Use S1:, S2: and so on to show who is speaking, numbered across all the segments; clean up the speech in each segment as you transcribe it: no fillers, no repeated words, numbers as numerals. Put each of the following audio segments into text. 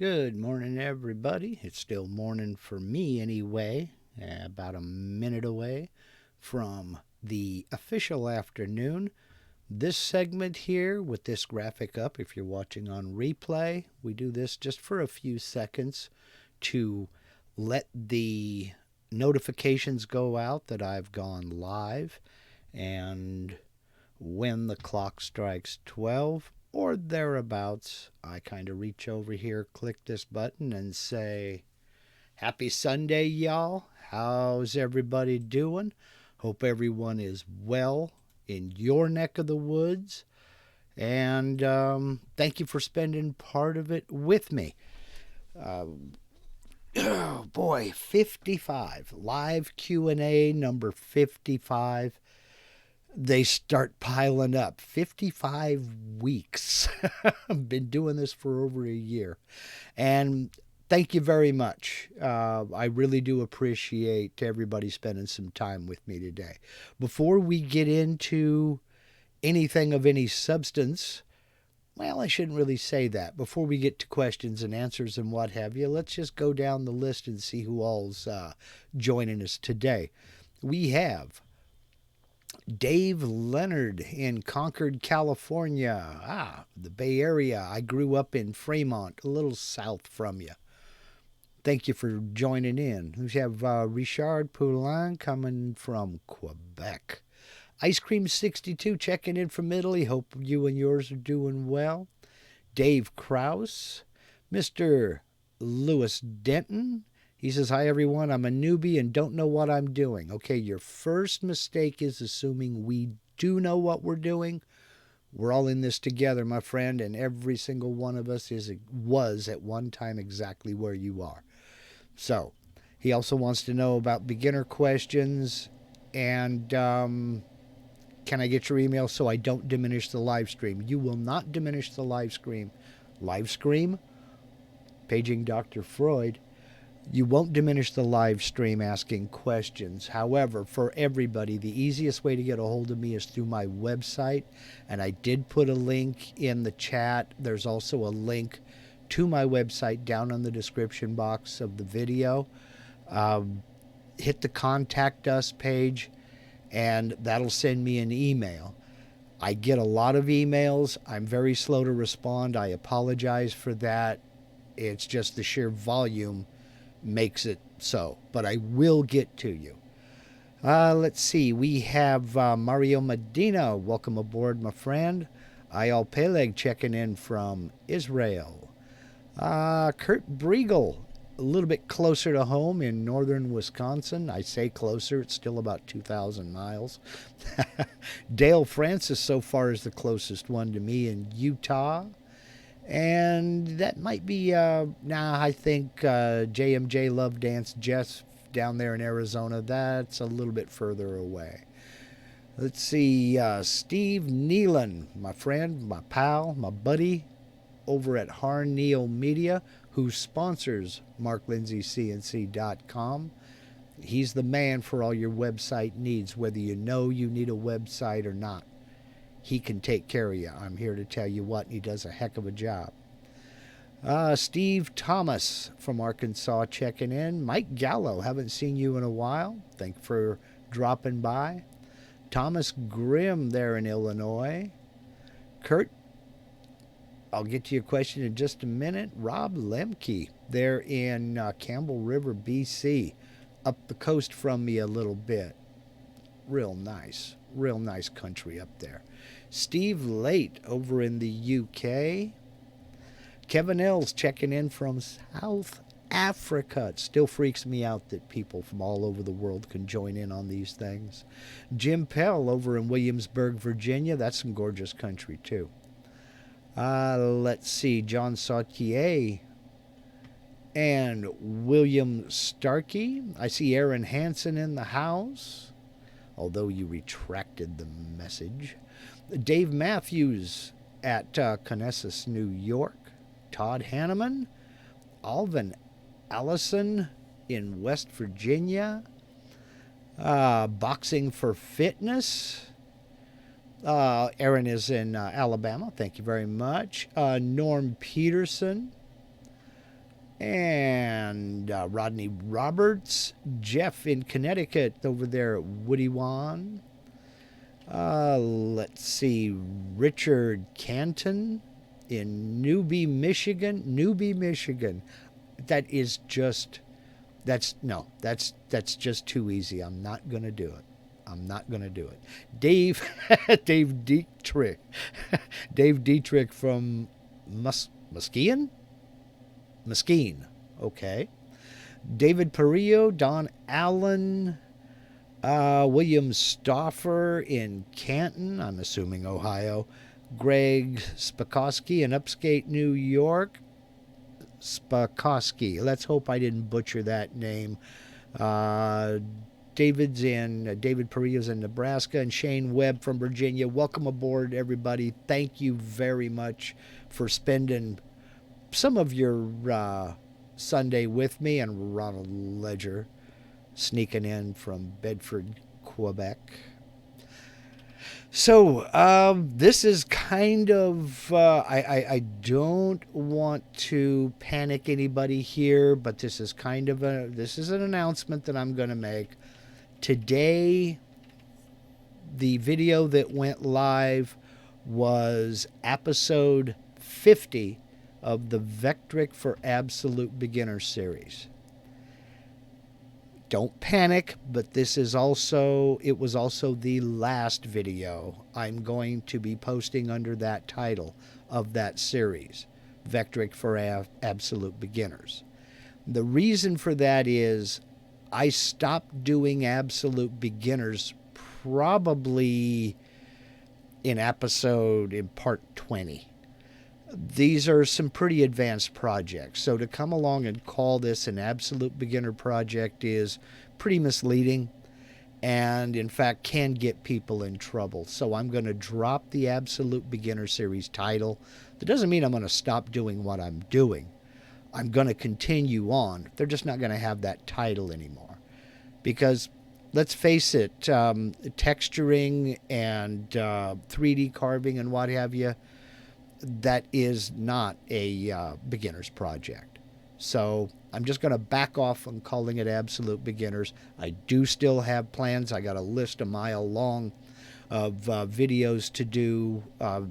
S1: Good morning, everybody. It's still morning for me anyway, about a minute away from the official afternoon. This segment here with this graphic up, if you're watching on replay, we do this just for a few seconds to let the notifications go out that I've gone live. And when the clock strikes 12, or thereabouts, I kind of reach over here, click this button, and say, Happy Sunday, y'all. How's everybody doing? Hope everyone is well in your neck of the woods. And thank you for spending part of it with me. Oh boy, 55. Live Q&A number 55. They start piling up. 55 weeks. I've been doing this for over a year. And thank you very much. I really do appreciate everybody spending some time with me today. Before we get into anything of any substance, well, I shouldn't really say that. Before we get to questions and answers and what have you, let's just go down the list and see who all's joining us today. We have Dave Leonard in Concord, California. The Bay Area. I grew up in Fremont, a little south from you. Thank you for joining in. We have Richard Poulin coming from Quebec. Ice Cream 62 checking in from Italy. Hope you and yours are doing well. Dave Krause. Mr. Lewis Denton. He says, Hi, everyone. I'm a newbie and don't know what I'm doing. Okay, your first mistake is assuming we do know what we're doing. We're all in this together, my friend, and every single one of us was at one time exactly where you are. So, he also wants to know about beginner questions and can I get your email so I don't diminish the live stream? You will not diminish the live stream. Live stream? Paging Dr. Freud. You won't diminish the live stream asking questions. However, for everybody, the easiest way to get a hold of me is through my website. And I did put a link in the chat. There's also a link to my website down on the description box of the video. Hit the Contact Us page, and that'll send me an email. I get a lot of emails. I'm very slow to respond. I apologize for that. It's just the sheer volume makes it so, but I will get to you. Let's see. We have Mario Medina. Welcome aboard, my friend. Ayal Peleg checking in from Israel. Kurt Briegel, a little bit closer to home in northern Wisconsin. I say closer. It's still about 2,000 miles. Dale Francis so far is the closest one to me in Utah. And that might be, I think JMJ Love Dance Jess down there in Arizona. That's a little bit further away. Let's see, Steve Nealon, my friend, my pal, my buddy over at Harneal Media, who sponsors MarkLindsayCNC.com. He's the man for all your website needs, whether you know you need a website or not. He can take care of you. I'm here to tell you what, he does a heck of a job. Steve Thomas from Arkansas checking in. Mike Gallo, haven't seen you in a while. Thank you for dropping by. Thomas Grimm there in Illinois. Kurt, I'll get to your question in just a minute. Rob Lemke there in Campbell River, BC. Up the coast from me a little bit. Real nice country up there. Steve Late over in the UK. Kevin Ells checking in from South Africa. It still freaks me out that people from all over the world can join in on these things. Jim Pell over in Williamsburg, Virginia. That's some gorgeous country too. Let's see. John Sautier and William Starkey. I see Aaron Hansen in the house, although you retracted the message. Dave Matthews at Conesus, New York. Todd Hanneman. Alvin Allison in West Virginia. Boxing for Fitness. Aaron is in Alabama. Thank you very much. Norm Peterson. And Rodney Roberts, Jeff in Connecticut over there at Woody Wan. Let's see, Richard Canton in Newby, Michigan. That's just too easy. I'm not going to do it. Dave Dietrich. Dave Dietrich from Muskegon? Okay. David Perillo, Don Allen, William Stauffer in Canton, I'm assuming Ohio. Greg Spakowski in upstate New York. Spakowski. Let's hope I didn't butcher that name. David Perillo's in Nebraska, and Shane Webb from Virginia. Welcome aboard, everybody. Thank you very much for spending some of your Sunday with me, and Ronald Ledger sneaking in from Bedford, Quebec. So this is kind of, I don't want to panic anybody here, but this is an announcement that I'm going to make. Today, the video that went live was episode 50 of the Vectric for Absolute Beginner series. Don't panic, but it was also the last video I'm going to be posting under that title of that series, Vectric for Absolute Beginners. The reason for that is I stopped doing Absolute Beginners probably in part 20. These are some pretty advanced projects, so to come along and call this an absolute beginner project is pretty misleading and, in fact, can get people in trouble. So I'm going to drop the Absolute Beginner Series title. That doesn't mean I'm going to stop doing what I'm doing. I'm going to continue on. They're just not going to have that title anymore. Because, let's face it, texturing and 3D carving and what have you, that is not a beginner's project. So I'm just going to back off on calling it Absolute Beginners. I do still have plans. I got a list a mile long of videos to do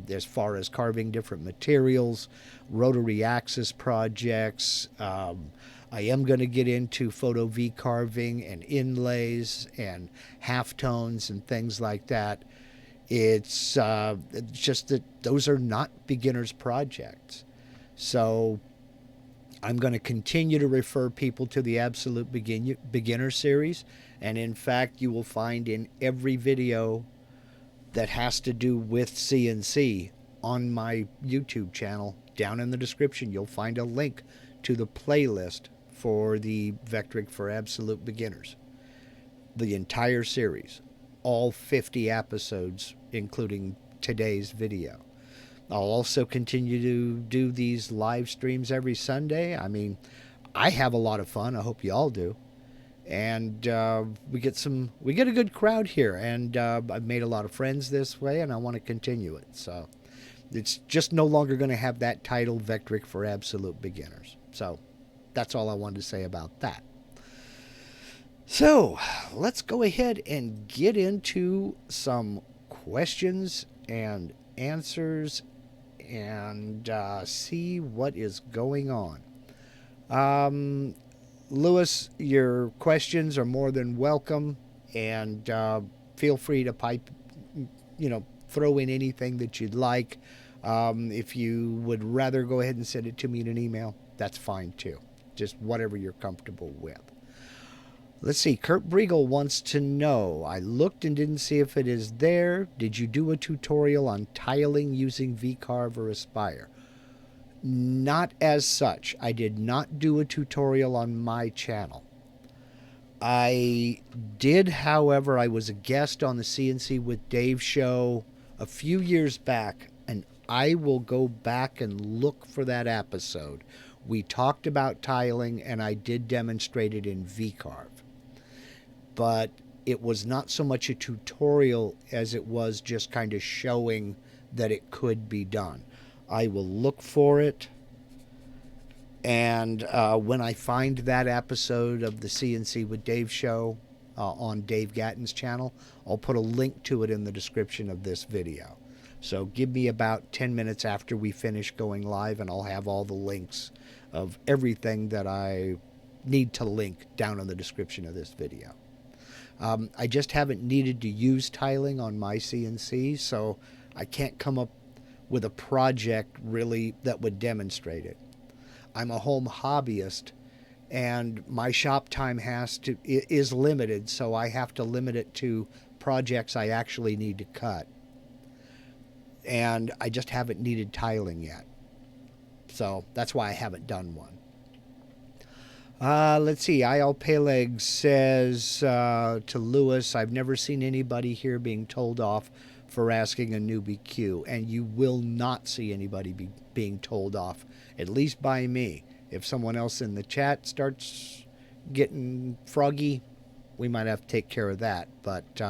S1: as far as carving different materials, rotary axis projects. I am going to get into photo V carving and inlays and halftones and things like that. It's just that those are not beginners' projects. So I'm going to continue to refer people to the Absolute Beginner series. And in fact, you will find in every video that has to do with CNC on my YouTube channel, down in the description, you'll find a link to the playlist for the Vectric for Absolute Beginners. The entire series, all 50 episodes, including today's video. I'll also continue to do these live streams every Sunday. I mean, I have a lot of fun. I hope you all do. And we get a good crowd here. And I've made a lot of friends this way, and I want to continue it. So it's just no longer going to have that title, Vectric for Absolute Beginners. So that's all I wanted to say about that. So let's go ahead and get into some questions and answers and see what is going on. Lewis, your questions are more than welcome, and feel free to throw in anything that you'd like. If you would rather go ahead and send it to me in an email, that's fine too. Just whatever you're comfortable with. Let's see. Kurt Briegel wants to know, I looked and didn't see if it is there. Did you do a tutorial on tiling using VCarve or Aspire? Not as such. I did not do a tutorial on my channel. I did, however, I was a guest on the CNC with Dave show a few years back, and I will go back and look for that episode. We talked about tiling, and I did demonstrate it in VCarve. But it was not so much a tutorial as it was just kind of showing that it could be done. I will look for it. And when I find that episode of the CNC with Dave show on Dave Gatton's channel, I'll put a link to it in the description of this video. So give me about 10 minutes after we finish going live, and I'll have all the links of everything that I need to link down in the description of this video. I just haven't needed to use tiling on my CNC, so I can't come up with a project really that would demonstrate it. I'm a home hobbyist, and my shop time is limited, so I have to limit it to projects I actually need to cut. And I just haven't needed tiling yet. So that's why I haven't done one. Let's see. IL Peleg says to Lewis, I've never seen anybody here being told off for asking a newbie Q, and you will not see anybody being told off, at least by me. If someone else in the chat starts getting froggy, we might have to take care of that. But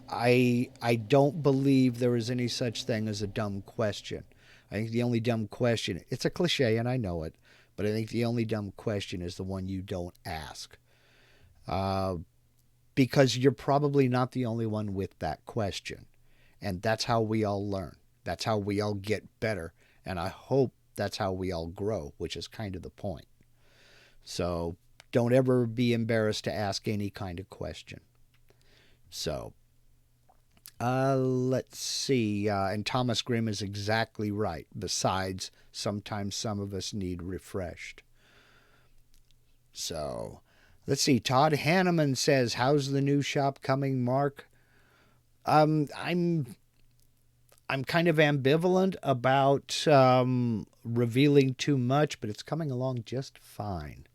S1: I don't believe there is any such thing as a dumb question. I think the only dumb question, it's a cliche and I know it, but I think the only dumb question is the one you don't ask. Because you're probably not the only one with that question. And that's how we all learn. That's how we all get better. And I hope that's how we all grow, which is kind of the point. So don't ever be embarrassed to ask any kind of question. So let's see. And Thomas Grimm is exactly right. Besides, sometimes some of us need refreshed. So let's see. Todd Hanneman says, how's the new shop coming, Mark? I'm kind of ambivalent about revealing too much, but it's coming along just fine.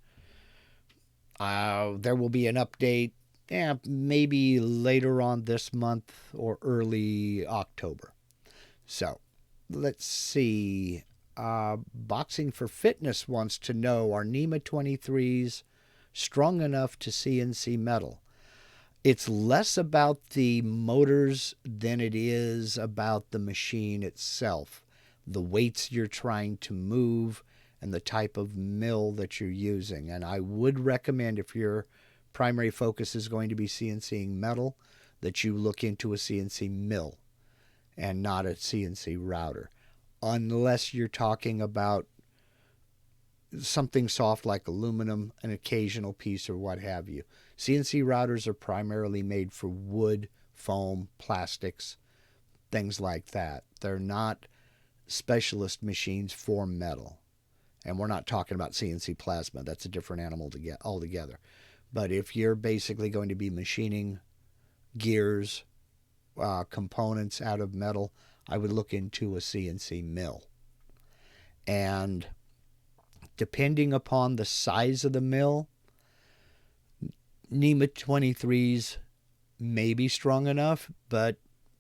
S1: There will be an update, maybe later on this month or early October. So let's see. Boxing for Fitness wants to know, are NEMA 23s strong enough to CNC metal? It's less about the motors than it is about the machine itself, the weights you're trying to move, and the type of mill that you're using. And I would recommend, if your primary focus is going to be CNCing metal, that you look into a CNC mill and not a CNC router, unless you're talking about something soft like aluminum, an occasional piece or what have you. CNC routers are primarily made for wood, foam, plastics, things like that. They're not specialist machines for metal. And we're not talking about CNC plasma. That's a different animal to get altogether. But if you're basically going to be machining gears, components out of metal, I would look into a CNC mill. And depending upon the size of the mill, NEMA 23s may be strong enough, but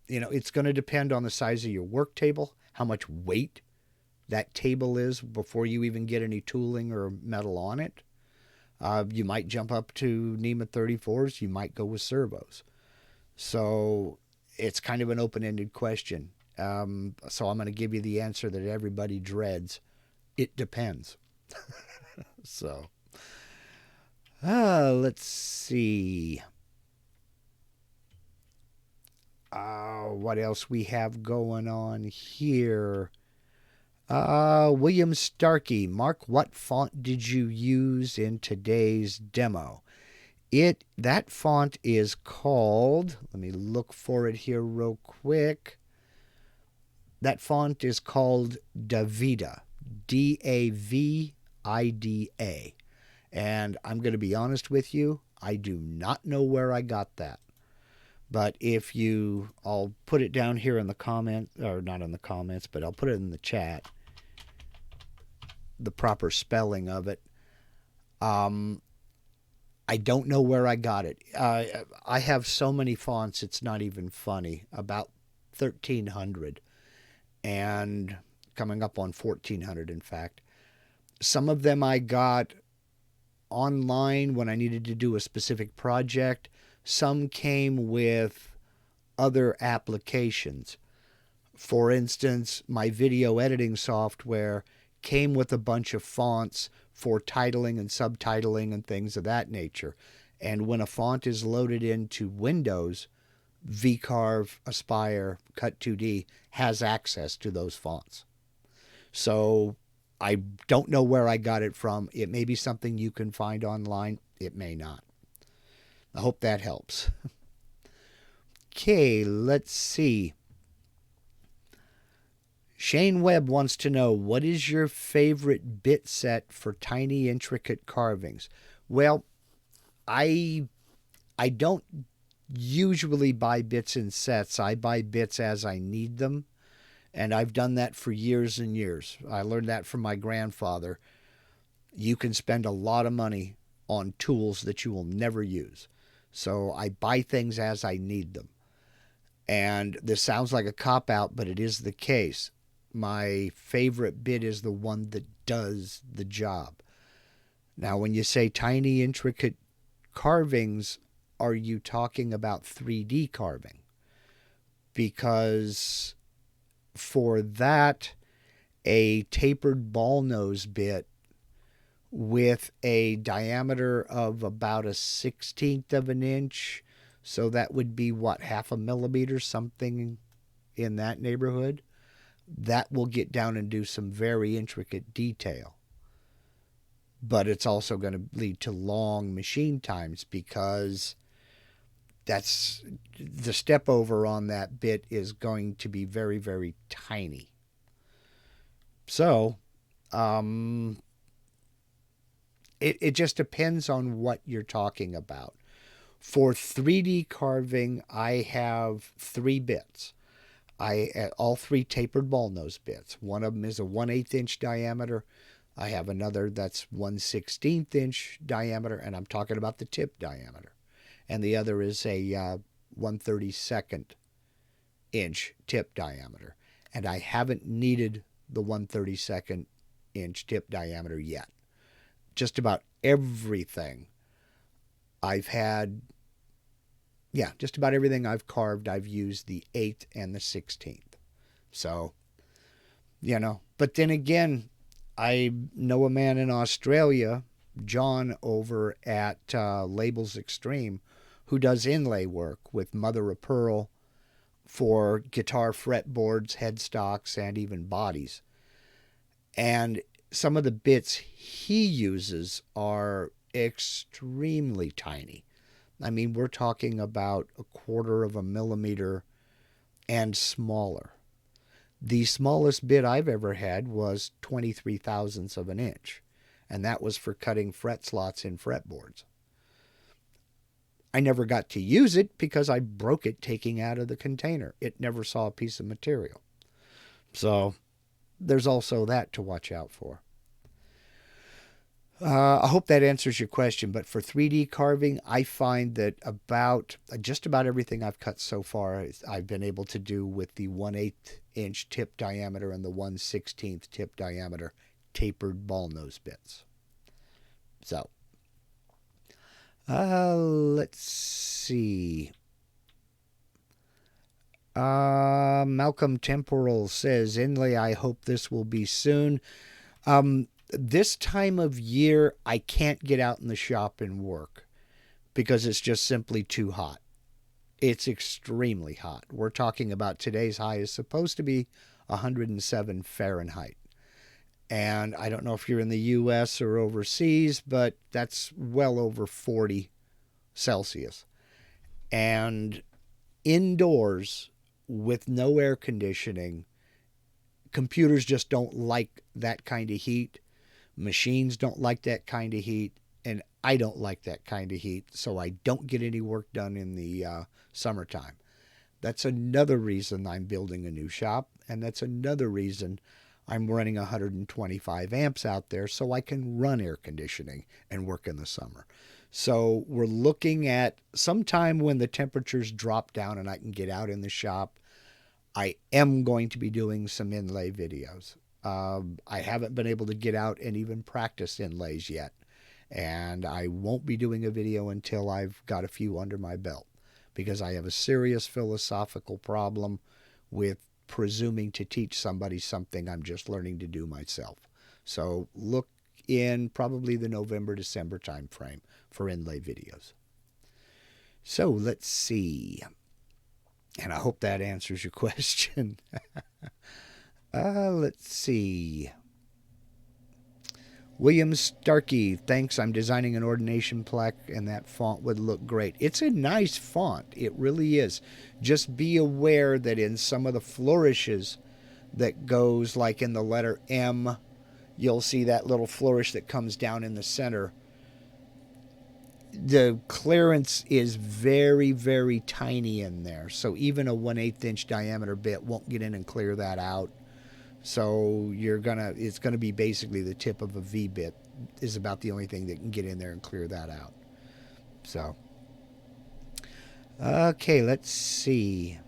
S1: it's going to depend on the size of your work table, how much weight that table is before you even get any tooling or metal on it. You might jump up to NEMA 34s. You might go with servos. So it's kind of an open-ended question. So I'm going to give you the answer that everybody dreads. It depends. So let's see. What else we have going on here? William Starkey, Mark, what font did you use in today's demo? That font is called, let me look for it here real quick. That font is called Davida, Davida. And I'm going to be honest with you, I do not know where I got that. But I'll put it down here in the comments, or not in the comments, but I'll put it in the chat, the proper spelling of it. I don't know where I got it. I have so many fonts, it's not even funny. About 1,300. And coming up on 1,400, in fact. Some of them I got online when I needed to do a specific project. Some came with other applications. For instance, my video editing software came with a bunch of fonts for titling and subtitling and things of that nature. And when a font is loaded into Windows, VCarve, Aspire, Cut2D has access to those fonts. So I don't know where I got it from. It may be something you can find online. It may not. I hope that helps. Okay, let's see. Shane Webb wants to know, what is your favorite bit set for tiny, intricate carvings? Well, I don't usually buy bits in sets. I buy bits as I need them, and I've done that for years and years. I learned that from my grandfather. You can spend a lot of money on tools that you will never use. So I buy things as I need them. And this sounds like a cop-out, but it is the case. My favorite bit is the one that does the job. Now, when you say tiny, intricate carvings, are you talking about 3D carving? Because for that, a tapered ball nose bit with a diameter of about 1/16 of an inch, so that would be what, 0.5 millimeter, something in that neighborhood, that will get down and do some very intricate detail. But it's also going to lead to long machine times, because that's the step over on that bit is going to be very, very tiny. So, it just depends on what you're talking about. For 3D carving, I have 3 bits. All 3 tapered ball nose bits. One of them is a 1/8 inch diameter. I have another that's 1/16 inch diameter, and I'm talking about the tip diameter. And the other is a 1/32 inch tip diameter. And I haven't needed the 1/32 inch tip diameter yet. Just about everything I've had, just about everything I've carved, I've used the 8th and the 16th. So, but then again, I know a man in Australia, John over at Labels Extreme, who does inlay work with mother of pearl for guitar fretboards, headstocks, and even bodies. And some of the bits he uses are extremely tiny. I mean, we're talking about 1/4 of a millimeter and smaller. The smallest bit I've ever had was 23 thousandths of an inch, and that was for cutting fret slots in fretboards. I never got to use it because I broke it taking out of the container. It never saw a piece of material. So there's also that to watch out for. I hope that answers your question, but for 3D carving, I find that just about everything I've cut so far, I've been able to do with the 1/8 inch tip diameter and the 1/16 tip diameter tapered ball nose bits. So, let's see. Malcolm Temporal says, inlay, I hope this will be soon. This time of year, I can't get out in the shop and work because it's just simply too hot. It's extremely hot. We're talking about today's high is supposed to be 107 Fahrenheit. And I don't know if you're in the U.S. or overseas, but that's well over 40 Celsius. And indoors with no air conditioning, computers just don't like that kind of heat. Machines don't like that kind of heat, and I don't like that kind of heat, so I don't get any work done in the summertime. That's another reason I'm building a new shop, and that's another reason I'm running 125 amps out there so I can run air conditioning and work in the summer. So we're looking at sometime when the temperatures drop down and I can get out in the shop. I am going to be doing some inlay videos. I haven't been able to get out and even practice inlays yet. And I won't be doing a video until I've got a few under my belt, because I have a serious philosophical problem with presuming to teach somebody something I'm just learning to do myself. So look in probably the November, December time frame for inlay videos. So let's see. And I hope that answers your question. Let's see. William Starkey, thanks. I'm designing an ordination plaque, and that font would look great. It's a nice font. It really is. Just be aware that in some of the flourishes that goes, like in the letter M, you'll see that little flourish that comes down in the center. The clearance is very, very tiny in there. So even a 1/8 inch diameter bit won't get in and clear that out. So it's gonna be basically the tip of a V bit is about the only thing that can get in there and clear that out. So, okay, let's see.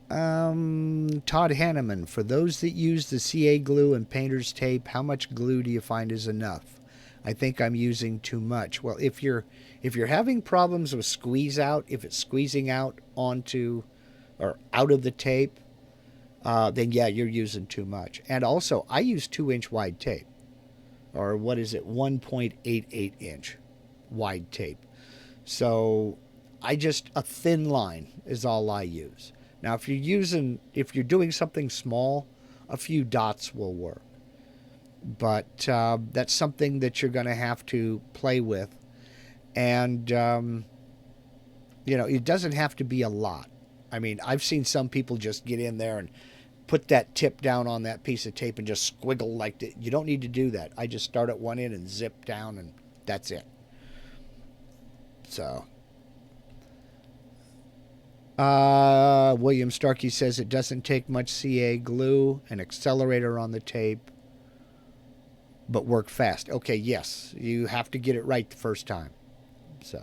S1: Todd Hanneman, for those that use the CA glue and painter's tape, how much glue do you find is enough? I think I'm using too much. Well, if you're having problems with squeeze out, if it's squeezing out onto or out of the tape, then yeah, you're using too much. And also, I use 2-inch wide tape, or what is it, 1.88 inch wide tape. So a thin line is all I use. Now, if you're doing something small, a few dots will work. But that's something that you're going to have to play with. And, it doesn't have to be a lot. I mean, I've seen some people just get in there and put that tip down on that piece of tape and just squiggle like that. You don't need to do that. I just start at one end and zip down, and that's it. So, William Starkey says it doesn't take much CA glue, an accelerator on the tape, but work fast. Okay, yes, you have to get it right the first time. So,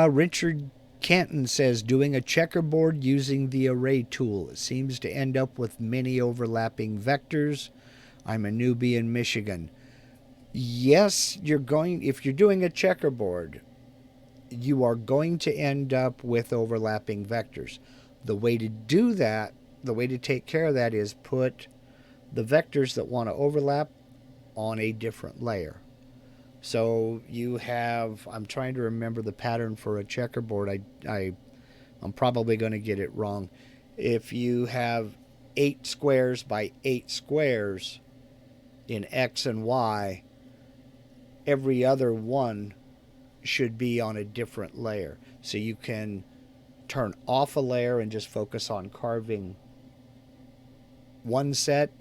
S1: Richard Canton says, doing a checkerboard using the array tool. It seems to end up with many overlapping vectors. I'm a newbie in Michigan. Yes, if you're doing a checkerboard, you are going to end up with overlapping vectors. The way to do that, the way to take care of that is put the vectors that want to overlap on a different layer. So you have, I'm trying to remember the pattern for a checkerboard. I'm probably going to get it wrong. If you have 8 squares by 8 squares in X and Y, every other one should be on a different layer. So you can turn off a layer and just focus on carving one set,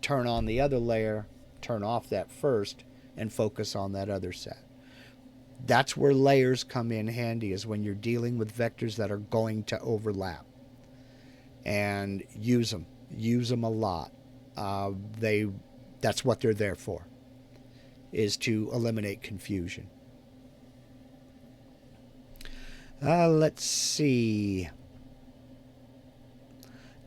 S1: turn on the other layer, turn off that first, and focus on that other set. That's where layers come in handy, is when you're dealing with vectors that are going to overlap. And use them. Use them a lot. That's what they're there for, is to eliminate confusion. Let's see.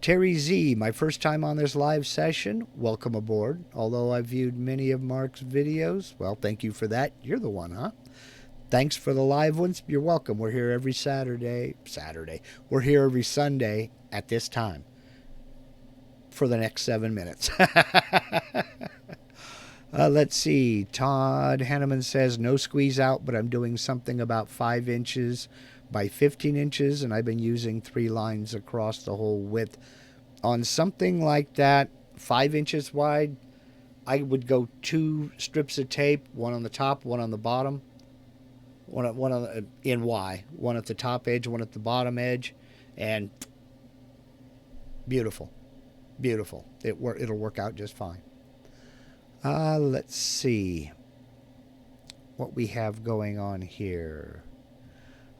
S1: Terry Z, my first time on this live session. Welcome aboard. Although I've viewed many of Mark's videos. Well, thank you for that. You're the one, huh? Thanks for the live ones. You're welcome. We're here every Saturday. We're here every Sunday at this time for the next 7 minutes. Let's see. Todd Hanneman says, no squeeze out, but I'm doing something about 5 inches by 15 inches, and I've been using 3 lines across the whole width. On something like that, 5 inches wide, I would go 2 strips of tape, one on the top, one on the bottom, one in Y, one at the top edge, one at the bottom edge, and beautiful. It'll work out just fine. Let's see what we have going on here.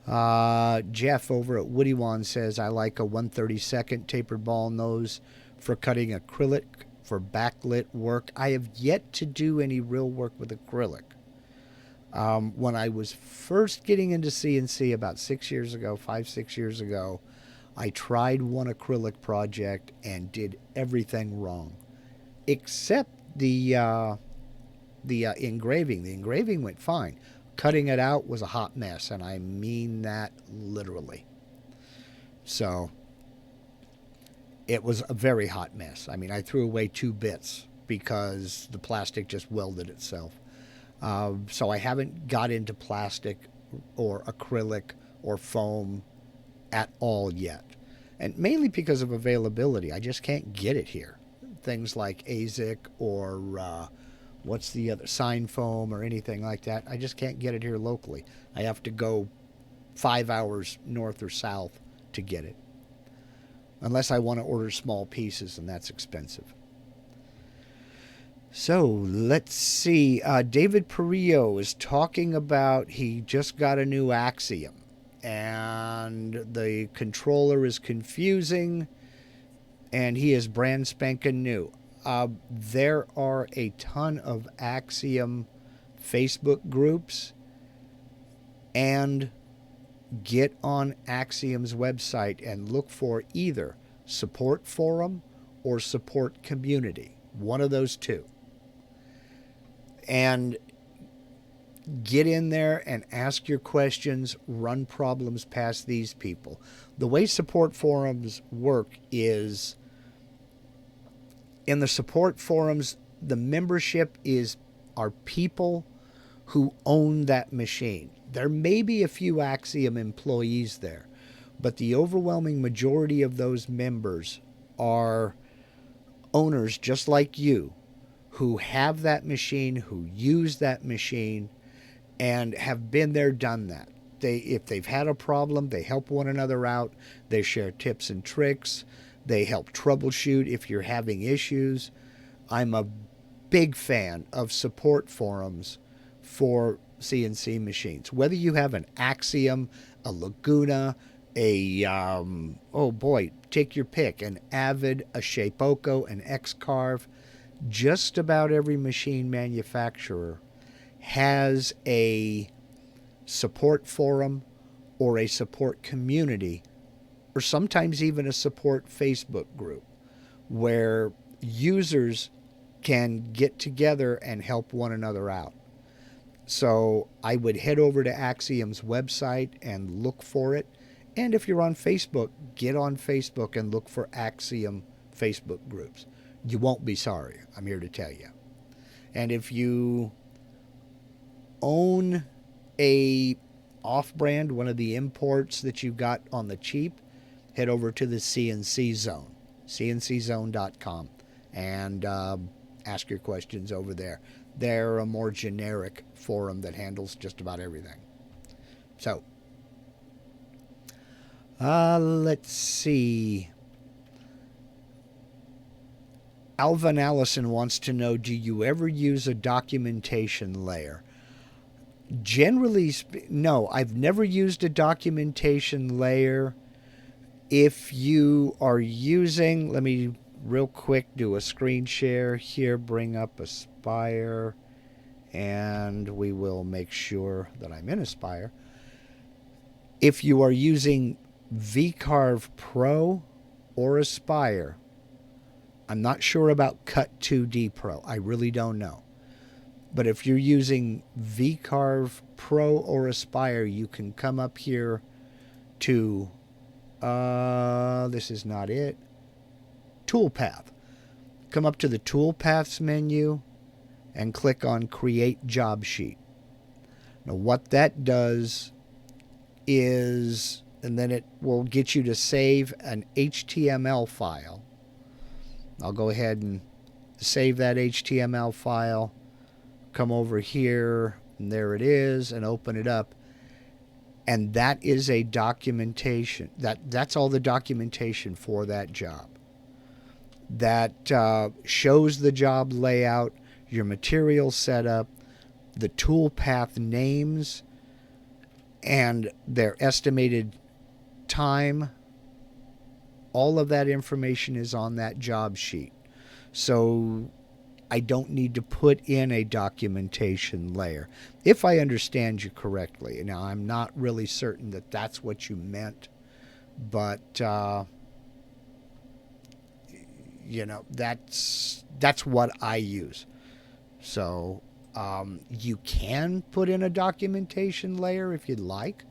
S1: Jeff over at Woodywan says, I like a 1/32 tapered ball nose for cutting acrylic for backlit work. I have yet to do any real work with acrylic. When I was first getting into CNC about 6 years ago, 5-6 years ago, I tried one acrylic project and did everything wrong, except the engraving. The engraving went fine. Cutting it out was a hot mess, and I mean that literally. So, it was a very hot mess. I mean, I threw away 2 bits because the plastic just welded itself. So I haven't got into plastic or acrylic or foam at all yet. And mainly because of availability. I just can't get it here. Things like AZIC or what's the other, Sign Foam or anything like that. I just can't get it here locally. I have to go 5 hours north or south to get it. Unless I want to order small pieces, and that's expensive. So let's see. David Perillo is talking about he just got a new Axiom, and the controller is confusing, and he is brand spanking new. There are a ton of Axiom Facebook groups, and get on Axiom's website and look for either support forum or support community. One of those two. And get in there and ask your questions, run problems past these people. The way support forums work is, in the support forums, the membership are people who own that machine. There may be a few Axiom employees there, but the overwhelming majority of those members are owners just like you, who have that machine, who use that machine, and have been there, done that. If they've had a problem, they help one another out. They share tips and tricks. They help troubleshoot if you're having issues. I'm a big fan of support forums for CNC machines. Whether you have an Axiom, a Laguna, take your pick, an Avid, a Shapeoko, an X-Carve. Just about every machine manufacturer has a support forum or a support community, or sometimes even a support Facebook group where users can get together and help one another out. So I would head over to Axiom's website and look for it. And if you're on Facebook, get on Facebook and look for Axiom Facebook groups. You won't be sorry, I'm here to tell you. And if you own a off-brand, one of the imports that you got on the cheap, head over to the CNC Zone, cnczone.com, and ask your questions over there. They're a more generic forum that handles just about everything. So, let's see. Alvin Allison wants to know, do you ever use a documentation layer? Generally, no, I've never used a documentation layer. If you are using, let me real quick do a screen share here, bring up Aspire, and we will make sure that I'm in Aspire. If you are using VCarve Pro or Aspire, I'm not sure about Cut 2D Pro. I really don't know. But if you're using VCarve Pro or Aspire, you can come up here to, this is not it, Toolpath. Come up to the Toolpaths menu and click on Create Job Sheet. Now what that does is, and then it will get you to save an HTML file. I'll go ahead and save that HTML file, come over here, and there it is, and open it up. And that is a documentation. That's all the documentation for that job. That shows the job layout, your material setup, the toolpath names, and their estimated time. All of that information is on that job sheet. So I don't need to put in a documentation layer, if I understand you correctly. Now, I'm not really certain that that's what you meant, but, you know, that's what I use. So you can put in a documentation layer if you'd like.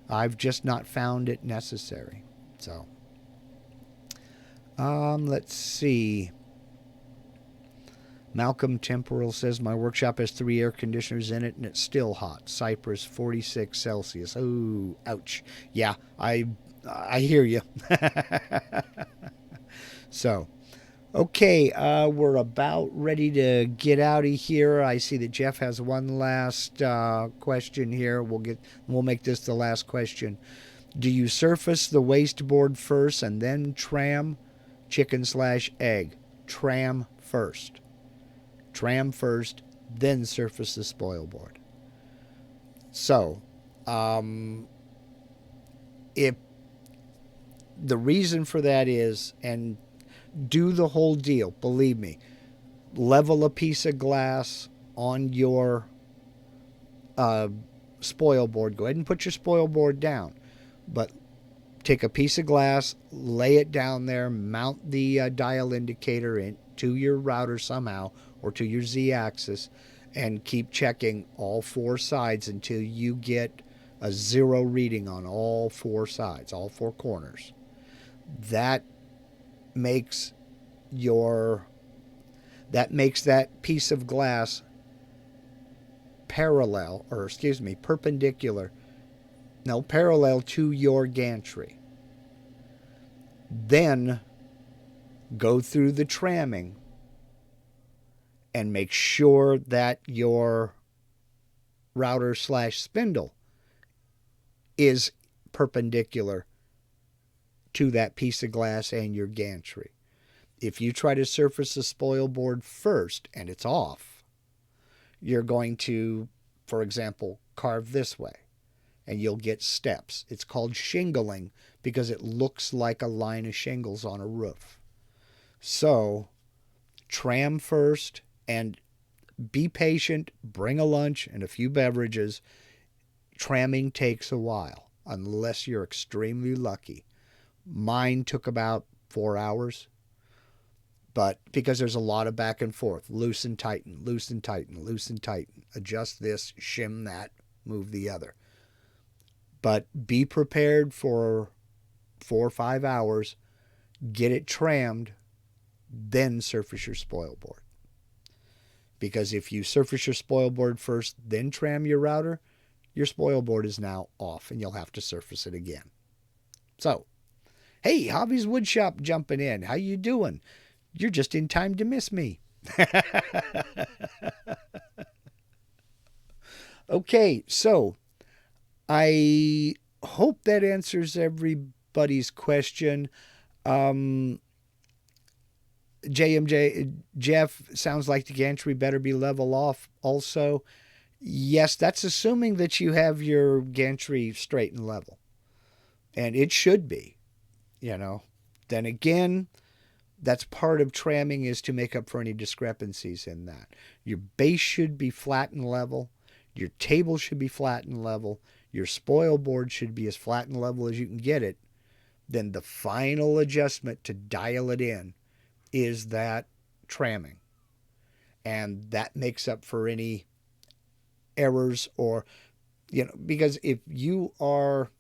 S1: I've just not found it necessary. So Let's see. Malcolm Temporal says my workshop has 3 air conditioners in it and it's still hot. Cyprus 46 Celsius. Oh, ouch. Yeah, I hear you. So, okay, we're about ready to get out of here. I see that Jeff has one last question here. We'll make this the last question. Do you surface the waste board first and then tram chicken/egg? Tram first. Tram first, then surface the spoil board. So, if the reason for that is, and do the whole deal, believe me, level a piece of glass on your spoil board. Go ahead and put your spoil board down, but take a piece of glass, lay it down there, mount the dial indicator into your router somehow or to your Z-axis, and keep checking all 4 sides until you get a 0 reading on all 4 sides, all 4 corners. That makes that piece of glass parallel to your gantry. Then go through the tramming and make sure that your router/spindle is perpendicular to that piece of glass and your gantry. If you try to surface the spoil board first and it's off, you're going to, for example, carve this way and you'll get steps. It's called shingling because it looks like a line of shingles on a roof. So, tram first and be patient, bring a lunch and a few beverages. Tramming takes a while, unless you're extremely lucky. Mine took about 4 hours, but because there's a lot of back and forth, loosen, tighten, loosen, tighten, loosen, tighten, adjust this, shim that, move the other. But be prepared for 4 or 5 hours, get it trammed, then surface your spoil board. Because if you surface your spoil board first, then tram your router, your spoil board is now off and you'll have to surface it again. So, hey, Hobby's Woodshop jumping in. How you doing? You're just in time to miss me. Okay, so I hope that answers everybody's question. JMJ, Jeff, sounds like the gantry better be level off also. Yes, that's assuming that you have your gantry straight and level. And it should be, Then again, that's part of tramming, is to make up for any discrepancies in that. Your base should be flat and level. Your table should be flat and level. Your spoil board should be as flat and level as you can get it. Then the final adjustment to dial it in is that tramming. And that makes up for any errors or, because if you are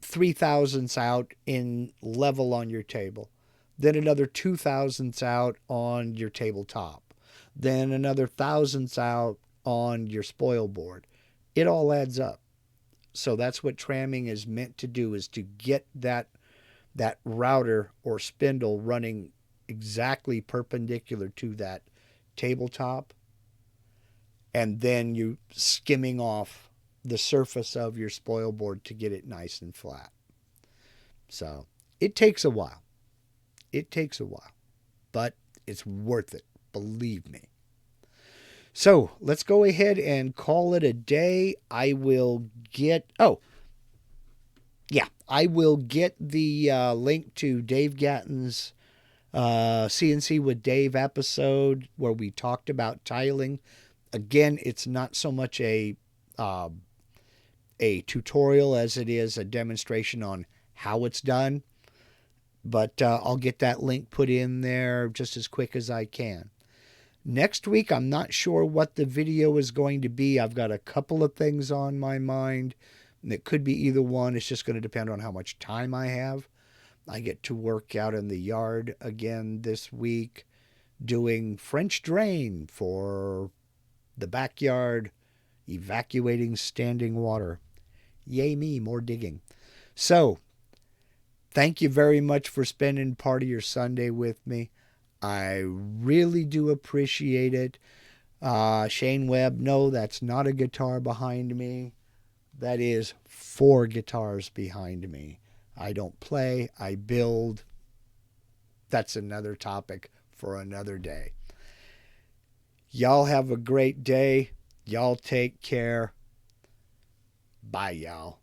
S1: 3/1000ths out in level on your table, then another 2/1000ths out on your tabletop, then another 1,000ths out on your spoil board, it all adds up. So that's what tramming is meant to do, is to get that router or spindle running exactly perpendicular to that tabletop, and then you skimming off the surface of your spoil board to get it nice and flat. So it takes a while. But it's worth it. Believe me. So let's go ahead and call it a day. I will get the link to Dave Gatton's CNC with Dave episode where we talked about tiling. Again, it's not so much a tutorial as it is a demonstration on how it's done. But I'll get that link put in there just as quick as I can. Next week, I'm not sure what the video is going to be. I've got a couple of things on my mind. It could be either one. It's just going to depend on how much time I have. I get to work out in the yard again this week, doing French drain for the backyard, evacuating standing water. Yay me, more digging. So, thank you very much for spending part of your Sunday with me. I really do appreciate it. Shane Webb, no, that's not a guitar behind me. That is 4 guitars behind me. I don't play, I build. That's another topic for another day. Y'all have a great day. Y'all take care. Bye, y'all.